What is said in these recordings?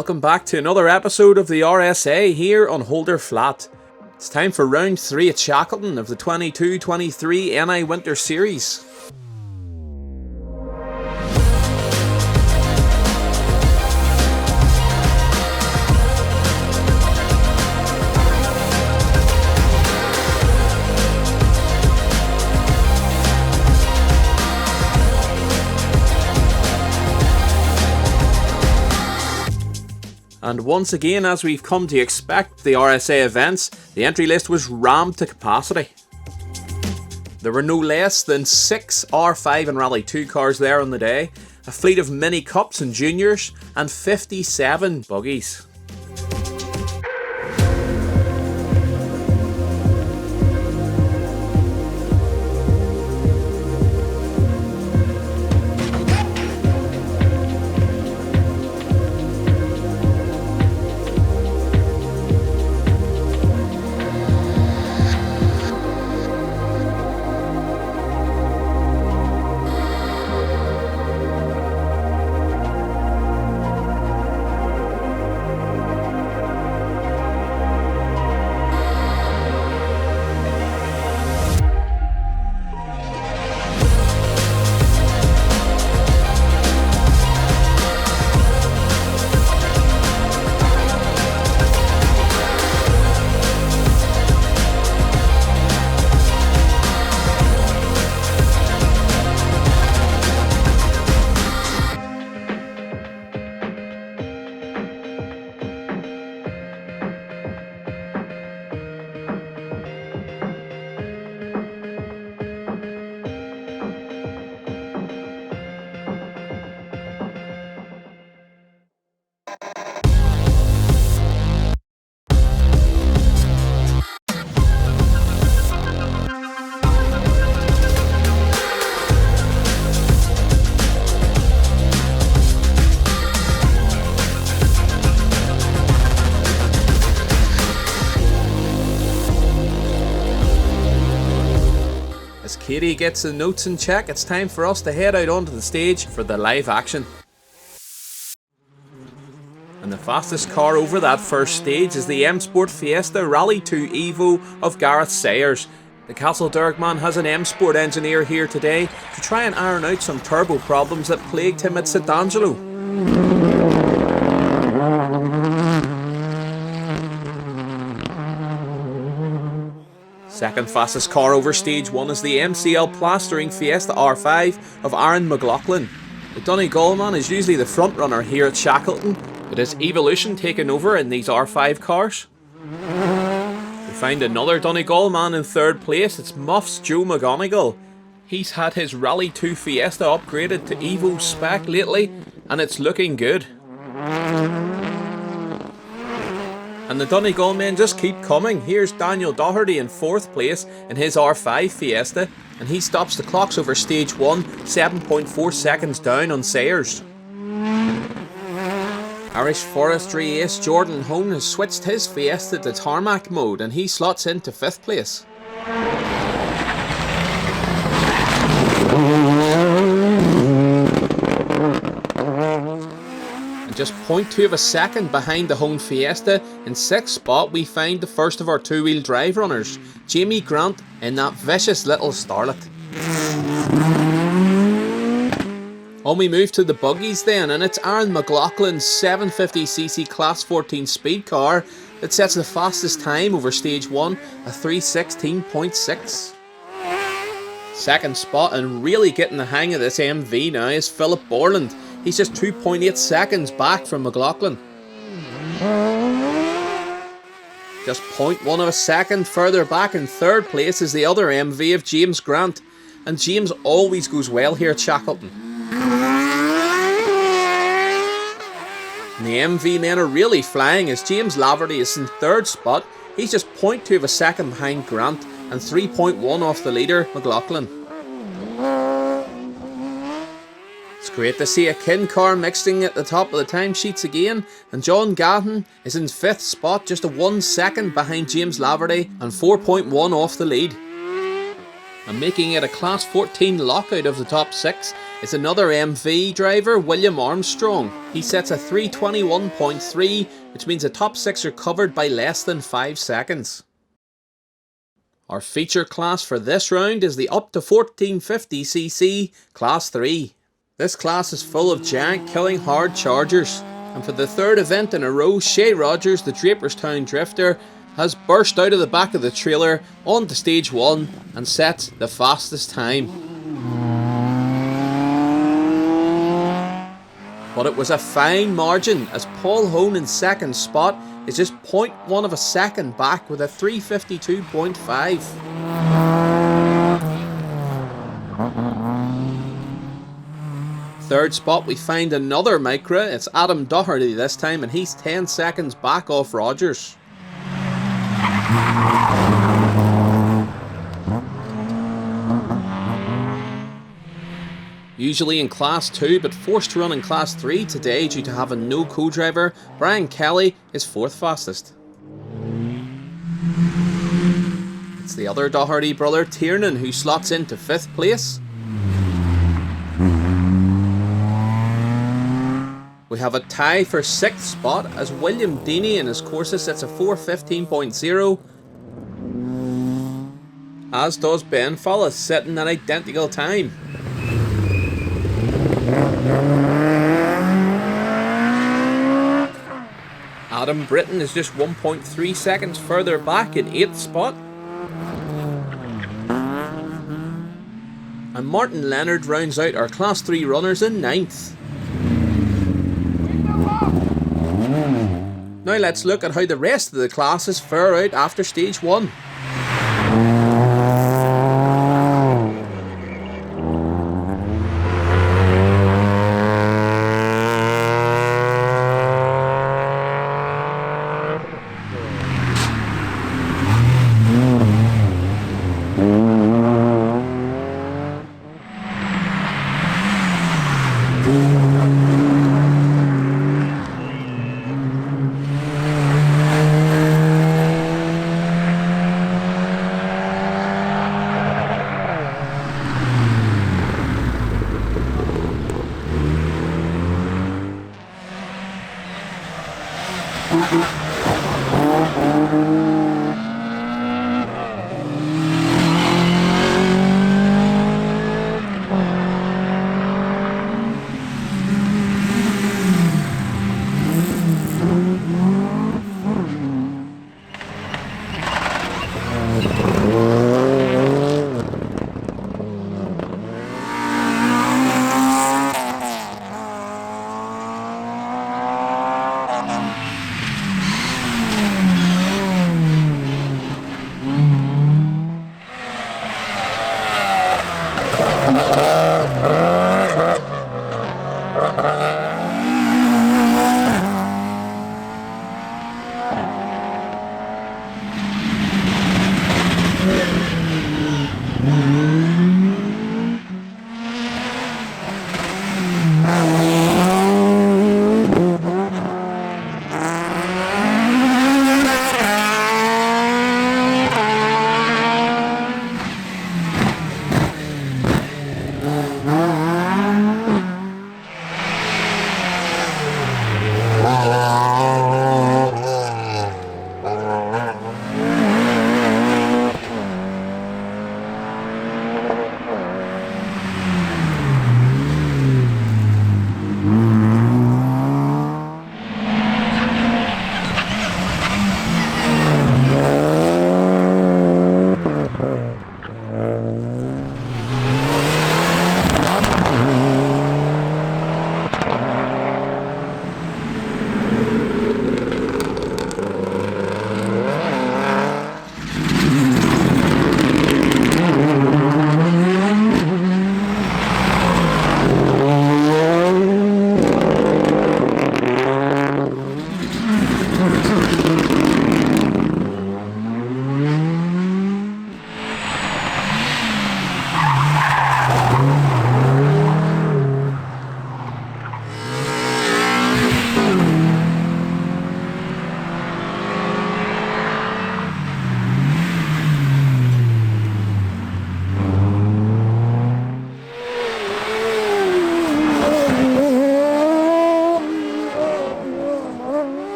Welcome back to another episode of the RSA here on Holder Flat. It's time for round 3 at Shackleton of the 22-23 NI Winter Series. And once again, as we've come to expect the RSA events, the entry list was rammed to capacity. There were no less than 6 R5 and Rally 2 cars there on the day, a fleet of mini cups and juniors, and 57 buggies. As Katie gets the notes in check, it's time for us to head out onto the stage for the live action. And the fastest car over that first stage is the M Sport Fiesta Rally 2 Evo of Gareth Sayers. The Castlederg man has an M Sport engineer here today to try and iron out some turbo problems that plagued him at St Angelo. Second fastest car over stage 1 is the MCL Plastering Fiesta R5 of Aaron McLaughlin. The Donegal man is usually the front runner here at Shackleton, but has Evolution taken over in these R5 cars? We find another Donegal man in third place. It's Muff's Joe McGonigal. He's had his Rally 2 Fiesta upgraded to Evo spec lately, and it's looking good. And the Donegal men just keep coming. Here's Daniel Doherty in 4th place in his R5 Fiesta, and he stops the clocks over stage 1, 7.4 seconds down on Sayers. Irish Forestry ace Jordan Hone has switched his Fiesta to tarmac mode, and he slots into 5th place. Just 0.2 of a second behind the Hone Fiesta, in 6th spot we find the first of our two-wheel drive runners, Jamie Grant in that vicious little starlet. On we move to the buggies then, and it's Aaron McLaughlin's 750cc Class 14 speed car that sets the fastest time over stage 1, a 3:16.6. Second spot, and really getting the hang of this MV now, is Philip Borland. He's just 2.8 seconds back from McLaughlin. Just 0.1 of a second further back in 3rd place is the other MV of James Grant. And James always goes well here at Shackleton. And the MV men are really flying as James Laverty is in 3rd spot. He's just 0.2 of a second behind Grant and 3.1 off the leader, McLaughlin. It's great to see a kin car mixing at the top of the timesheets again, and John Gatton is in 5th spot, just a 1 second behind James Laverty and 4.1 off the lead. And making it a Class 14 lockout of the top 6 is another MV driver, William Armstrong. He sets a 3:21.3, which means the top 6 are covered by less than 5 seconds. Our feature class for this round is the up to 1450cc Class 3. This class is full of giant killing hard chargers, and for the third event in a row, Shay Rogers, the Draperstown drifter, has burst out of the back of the trailer onto stage 1 and set the fastest time. But it was a fine margin, as Paul Hone in second spot is just 0.1 of a second back with a 3:52.5. Third spot we find another Micra. It's Adam Doherty this time, and he's 10 seconds back off Rogers. Usually in Class 2, but forced to run in Class 3 today due to having no co-driver, Brian Kelly is 4th fastest. It's the other Doherty brother, Tiernan, who slots into 5th place. We have a tie for 6th spot as William Deaney in his Corsa sets a 4:15.0, as does Ben Follis, setting an identical time. Adam Britton is just 1.3 seconds further back in 8th spot. And Martin Leonard rounds out our Class 3 runners in 9th. Now let's look at how the rest of the classes fare out after stage 1.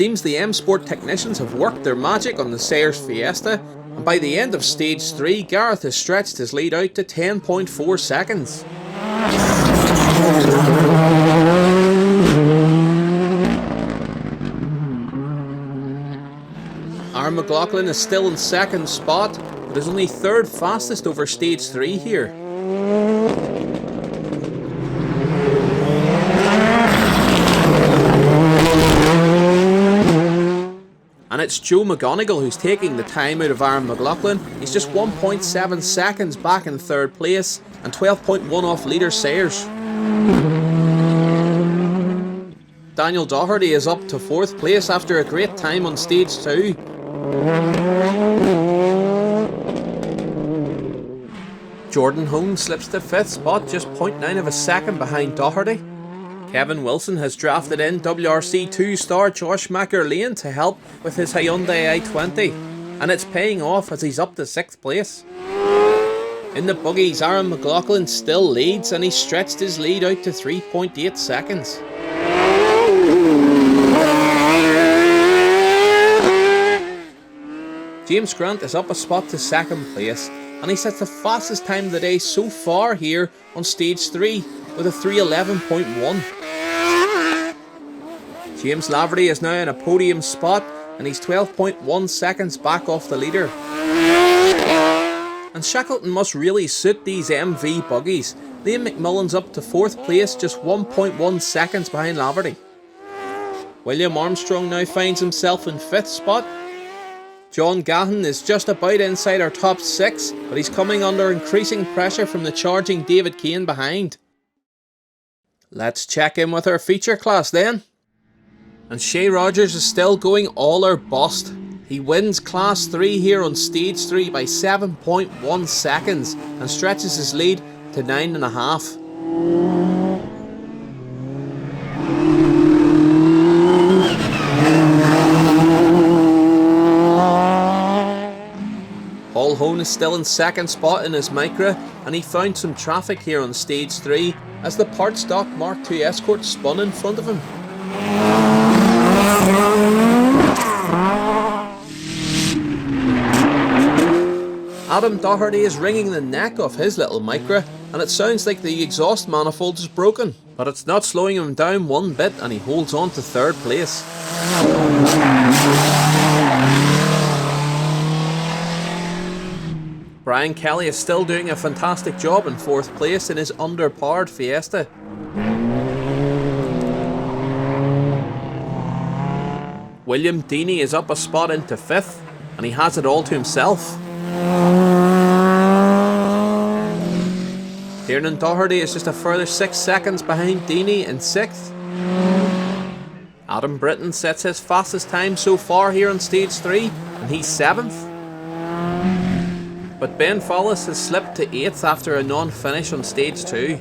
seems the M Sport technicians have worked their magic on the Sayers Fiesta, and by the end of stage 3, Gareth has stretched his lead out to 10.4 seconds. Aaron McLaughlin is still in second spot, but is only third fastest over stage 3 here. And it's Joe McGonigal who's taking the time out of Aaron McLaughlin. He's just 1.7 seconds back in third place and 12.1 off leader Sayers. Daniel Doherty is up to fourth place after a great time on stage 2. Jordan Holmes slips to fifth spot, just 0.9 of a second behind Doherty. Kevin Wilson has drafted in WRC 2-star Josh McErlean to help with his Hyundai i20, and it's paying off as he's up to 6th place. In the buggies, Aaron McLaughlin still leads and he's stretched his lead out to 3.8 seconds. James Grant is up a spot to 2nd place, and he sets the fastest time of the day so far here on stage 3 with a 3:11.1. James Laverty is now in a podium spot and he's 12.1 seconds back off the leader. And Shackleton must really suit these MV buggies. Liam McMullen's up to 4th place, just 1.1 seconds behind Laverty. William Armstrong now finds himself in 5th spot. John Gahan is just about inside our top 6, but he's coming under increasing pressure from the charging David Kane behind. Let's check in with our feature class then. And Shea Rogers is still going all or bust. He wins class 3 here on stage 3 by 7.1 seconds and stretches his lead to 9.5. Paul Hone is still in 2nd spot in his Micra, and he found some traffic here on stage 3 as the part stock Mark II Escort spun in front of him. Adam Doherty is wringing the neck off his little Micra, and it sounds like the exhaust manifold is broken, but it's not slowing him down one bit and he holds on to 3rd place. Brian Kelly is still doing a fantastic job in 4th place in his underpowered Fiesta. William Deeney is up a spot into 5th, and he has it all to himself. Tiernan Doherty is just a further 6 seconds behind Deeney in 6th. Adam Britton sets his fastest time so far here on stage 3, and he's 7th. But Ben Follis has slipped to 8th after a non-finish on stage 2.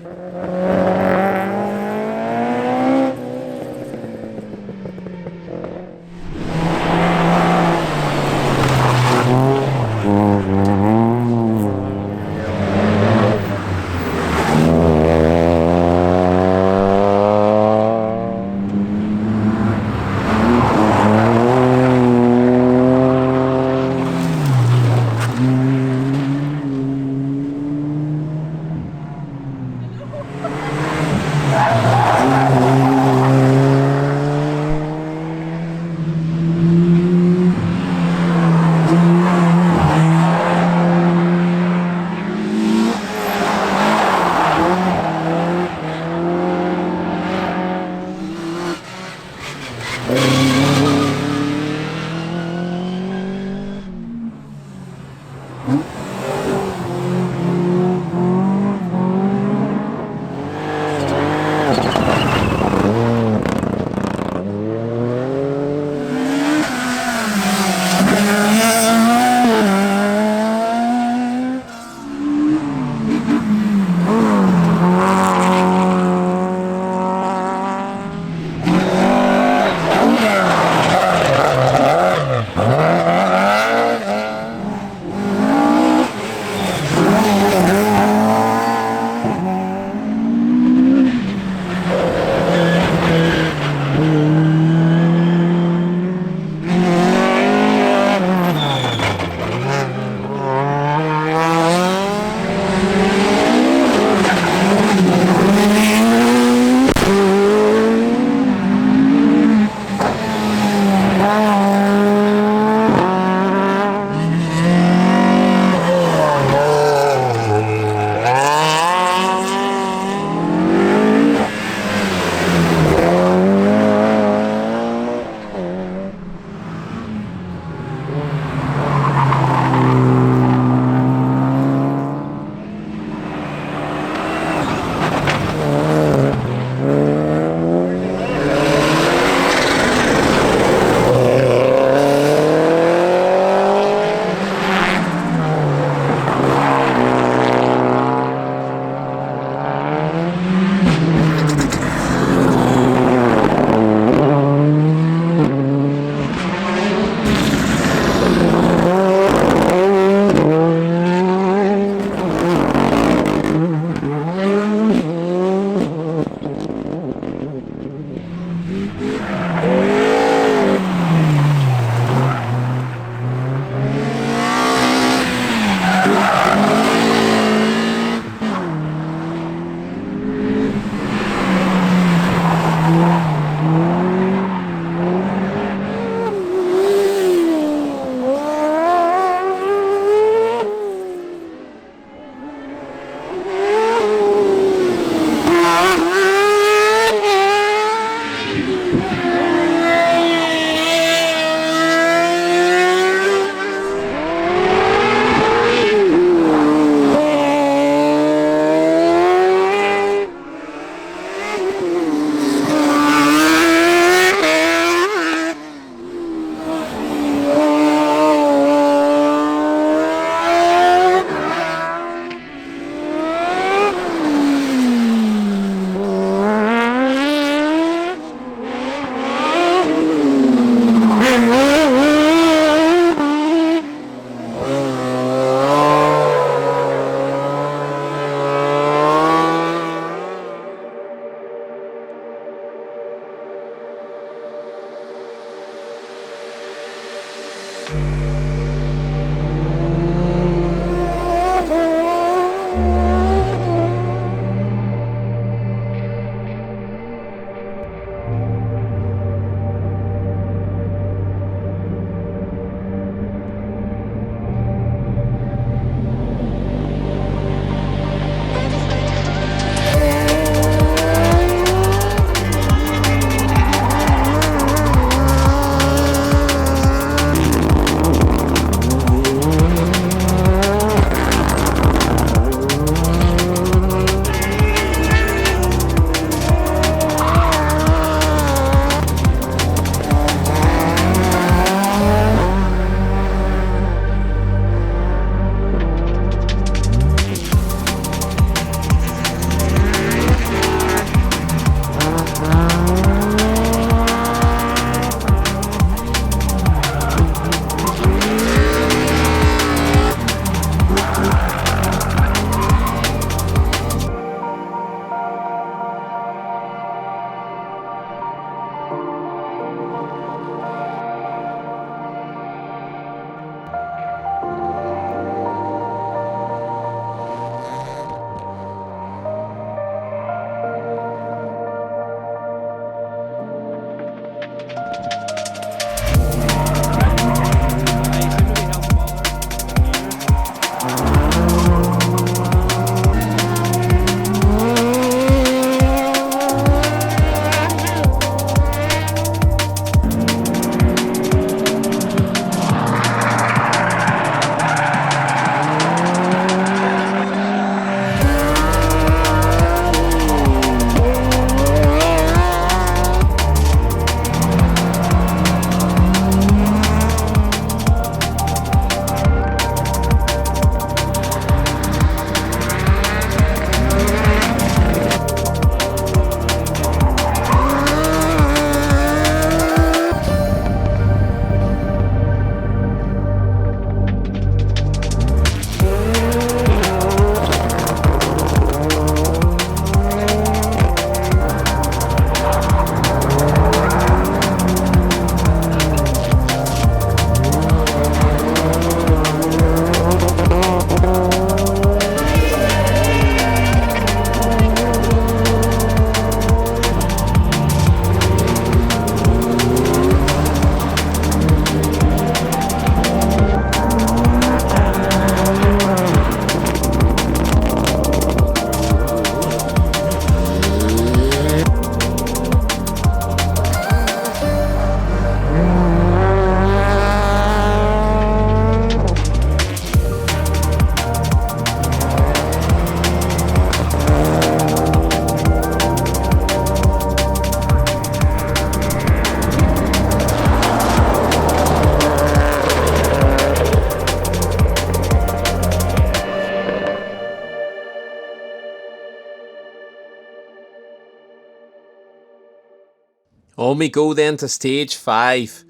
On we go then to stage 5.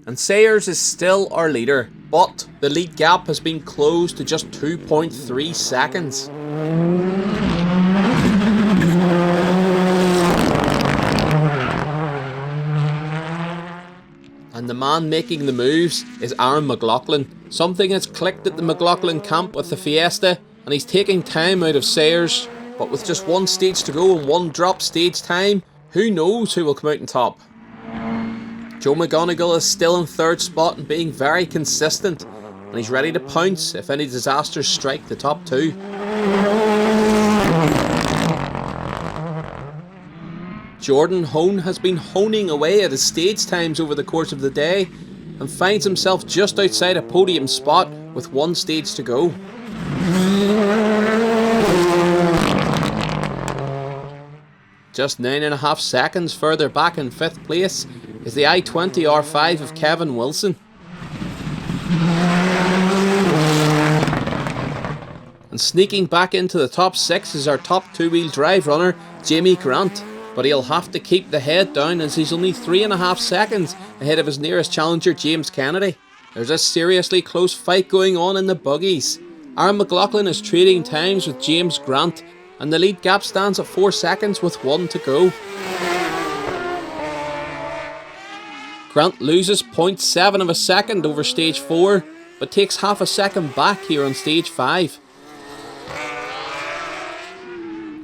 And Sayers is still our leader, but the lead gap has been closed to just 2.3 seconds. And the man making the moves is Aaron McLaughlin. Something has clicked at the McLaughlin camp with the Fiesta, and he's taking time out of Sayers. But with just one stage to go and one drop stage time, who knows who will come out on top. Joe McGonigal is still in 3rd spot and being very consistent, and he's ready to pounce if any disasters strike the top 2. Jordan Hone has been honing away at his stage times over the course of the day and finds himself just outside a podium spot with one stage to go. Just 9.5 seconds further back in 5th place is the I-20 R5 of Kevin Wilson. And sneaking back into the top 6 is our top 2-wheel drive runner, Jamie Grant. But he'll have to keep the head down as he's only 3.5 seconds ahead of his nearest challenger, James Kennedy. There's a seriously close fight going on in the buggies. Aaron McLaughlin is trading times with James Grant, and the lead gap stands at 4 seconds with 1 to go. Grant loses 0.7 of a second over stage 4, but takes half a second back here on stage 5.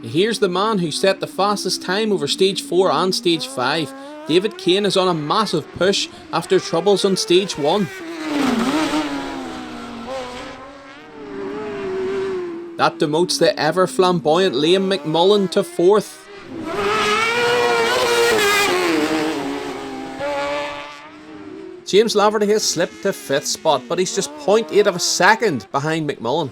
Here's the man who set the fastest time over stage 4 and stage 5. David Kane is on a massive push after troubles on stage 1. That demotes the ever flamboyant Liam McMullen to 4th. James Laverty has slipped to 5th spot, but he's just 0.8 of a second behind McMullen.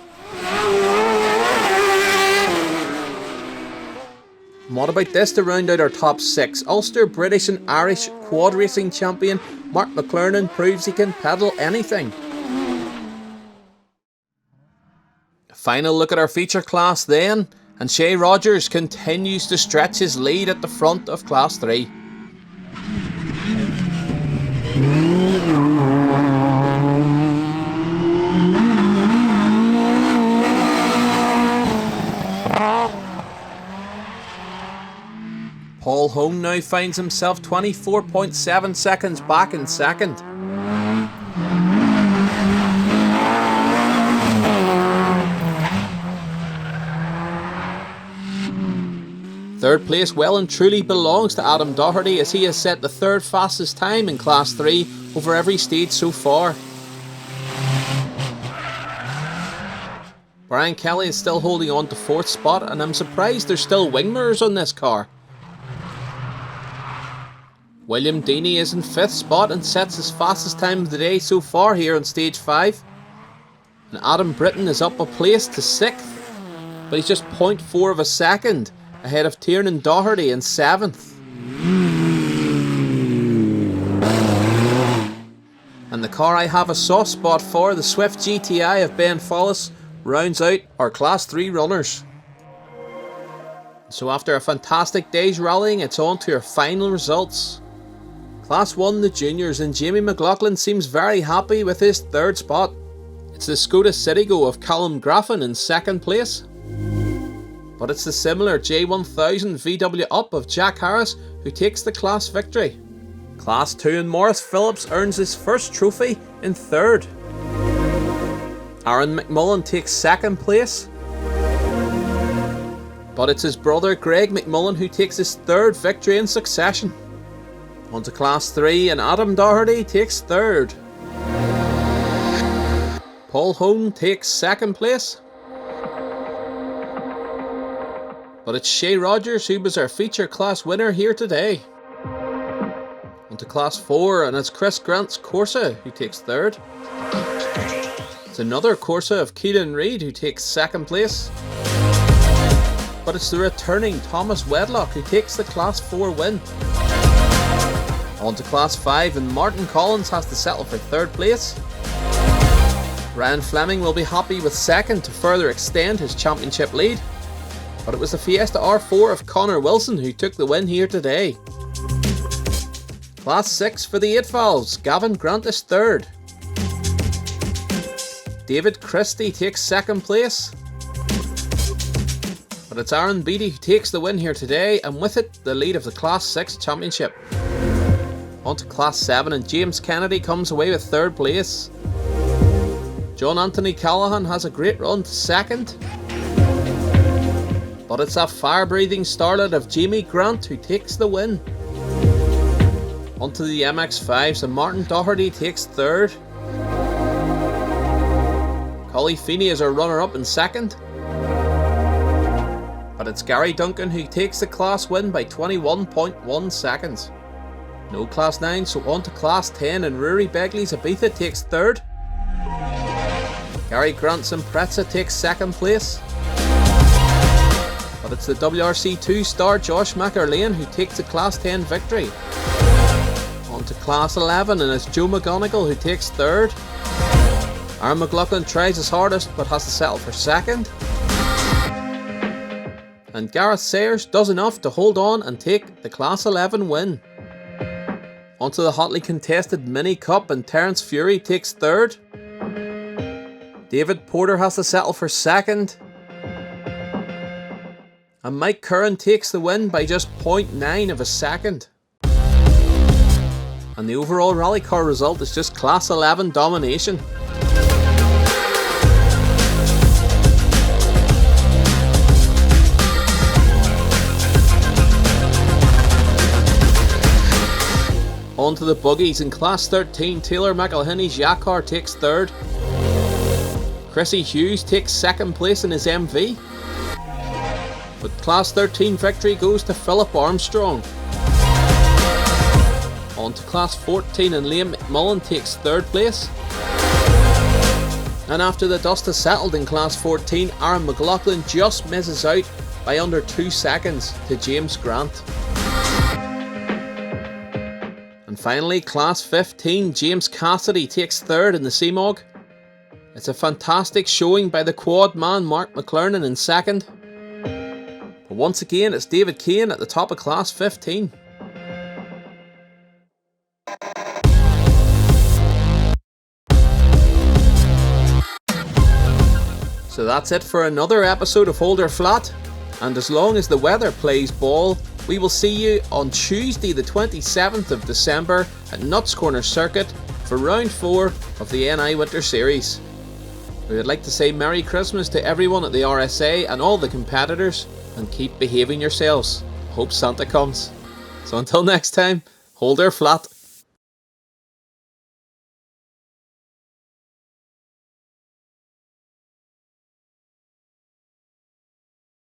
And what about this to round out our top 6? Ulster, British and Irish quad racing champion Mark McLernan proves he can pedal anything. A final look at our feature class then, and Shay Rogers continues to stretch his lead at the front of Class 3. Paul Home now finds himself 24.7 seconds back in 2nd. Third place well and truly belongs to Adam Doherty, as he has set the 3rd fastest time in Class 3 over every stage so far. Brian Kelly is still holding on to 4th spot, and I'm surprised there's still wing mirrors on this car. William Deaney is in 5th spot and sets his fastest time of the day so far here on stage 5. And Adam Britton is up a place to 6th, but he's just 0.4 of a second ahead of Tiernan Doherty in 7th. And the car I have a soft spot for, the Swift GTI of Ben Follis, rounds out our Class 3 runners. So after a fantastic day's rallying, it's on to our final results. Class 1, the juniors, and Jamie McLaughlin seems very happy with his 3rd spot. It's the Skoda Citigo of Callum Graffin in 2nd place. But it's the similar J1000 VW Up of Jack Harris who takes the class victory. Class 2 and Morris Phillips earns his first trophy in 3rd. Aaron McMullen takes 2nd place. But it's his brother Greg McMullen who takes his 3rd victory in succession. On to Class 3 and Adam Doherty takes 3rd. Paul Hone takes 2nd place. But it's Shay Rogers who was our feature class winner here today. On to Class 4 and it's Chris Grant's Corsa who takes 3rd. It's another Corsa of Keelan Reid who takes 2nd place. But it's the returning Thomas Wedlock who takes the Class 4 win. On to Class 5 and Martin Collins has to settle for 3rd place. Ryan Fleming will be happy with 2nd to further extend his championship lead. But it was the Fiesta R4 of Connor Wilson who took the win here today. Class 6 for the 8 valves, Gavin Grant is 3rd. David Christie takes 2nd place. But it's Aaron Beattie who takes the win here today, and with it the lead of the Class 6 championship. On to Class 7, and James Kennedy comes away with 3rd place. John Anthony Callahan has a great run to 2nd. But it's that fire-breathing starlet of Jamie Grant who takes the win. Onto the MX5s, and Martin Doherty takes 3rd. Collie Feeney is our runner-up in 2nd. But it's Gary Duncan who takes the class win by 21.1 seconds. No Class 9, so on to Class 10, and Rory Begley's Ibiza takes 3rd. Gary Grant's Impreza takes 2nd place. But it's the WRC2 star Josh McErlane who takes the Class 10 victory. On to Class 11, and it's Joe McGonigal who takes 3rd. Aaron McLaughlin tries his hardest but has to settle for 2nd. And Gareth Sayers does enough to hold on and take the Class 11 win. Onto the hotly contested Mini Cup, and Terence Fury takes 3rd. David Porter has to settle for 2nd. And Mike Curran takes the win by just 0.9 of a second. And the overall rally car result is just Class 11 domination. On to the buggies. In Class 13, Taylor McElhinney's Yakar takes 3rd. Chrissy Hughes takes 2nd place in his MV. But Class 13 victory goes to Philip Armstrong. On to Class 14, and Liam McMullen takes 3rd place. And after the dust has settled in Class 14, Aaron McLaughlin just misses out by under 2 seconds to James Grant. And finally, Class 15, James Cassidy takes 3rd in the CMOG. It's a fantastic showing by the quad man Mark McLernan in 2nd. But once again, it's David Kane at the top of Class 15. So that's it for another episode of Hold Her Flat. And as long as the weather plays ball, we will see you on Tuesday the 27th of December at Nuts Corner Circuit for round 4 of the NI Winter Series. We would like to say Merry Christmas to everyone at the RSA and all the competitors, and keep behaving yourselves. Hope Santa comes. So until next time, hold her flat.